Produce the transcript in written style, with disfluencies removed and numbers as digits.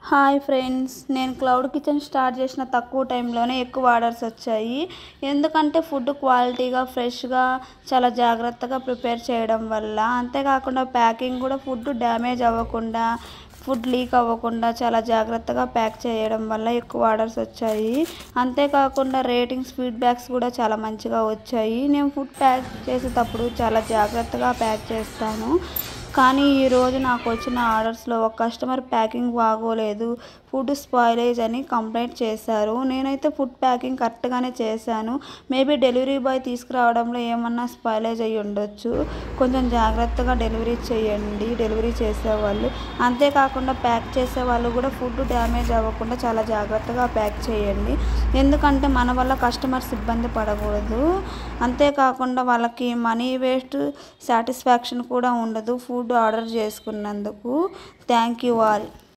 Hi friends, నేను cloud kitchen start చేసిన తక్కువ టైంలోనే ఎక్కువ ఆర్డర్స్ వచ్చాయి. ఎందుకంటే ఫుడ్ క్వాలిటీగా, ఫ్రెష్గా, చాలా జాగ్రత్తగా ప్రిపేర్ చేయడం వల్ల. అంతేకాకుండా ప్యాకింగ్ కూడా ఫుడ్ డ్యామేజ్ అవ్వకుండా, ఫుడ్ లీక్ అవ్వకుండా చాలా జాగ్రత్తగా ప్యాక్ చేయడం వల్ల ఎక్కువ ఆర్డర్స్ వచ్చాయి. అంతేకాకుండా రేటింగ్స్, ఫీడ్బ్యాక్స్ కూడా చాలా మంచిగా వచ్చాయి. నేను ఫుడ్ ప్యాక్ చేసేటప్పుడు చాలా జాగ్రత్తగా ప్యాక్ చేస్తాను. కానీ ఈరోజు నాకు వచ్చిన ఆర్డర్స్లో ఒక కస్టమర్ ప్యాకింగ్ బాగోలేదు, ఫుడ్ స్పాయిలేజ్ అని కంప్లైంట్ చేశారు. నేనైతే ఫుడ్ ప్యాకింగ్ కరెక్ట్గానే చేశాను. మేబీ డెలివరీ బాయ్ తీసుకురావడంలో ఏమన్నా స్పాయిలేజ్ అయ్యి ఉండొచ్చు. కొంచెం జాగ్రత్తగా డెలివరీ చేయండి డెలివరీ చేసేవాళ్ళు. అంతేకాకుండా ప్యాక్ చేసేవాళ్ళు కూడా ఫుడ్ డ్యామేజ్ అవ్వకుండా చాలా జాగ్రత్తగా ప్యాక్ చేయండి. ఎందుకంటే మన వల్ల కస్టమర్స్ ఇబ్బంది పడకూడదు. అంతేకాకుండా వాళ్ళకి మనీ వేస్ట్, సాటిస్ఫాక్షన్ కూడా ఉండదు ఫుడ్ ఆర్డర్ చేసుకున్నందుకు. Thank you all.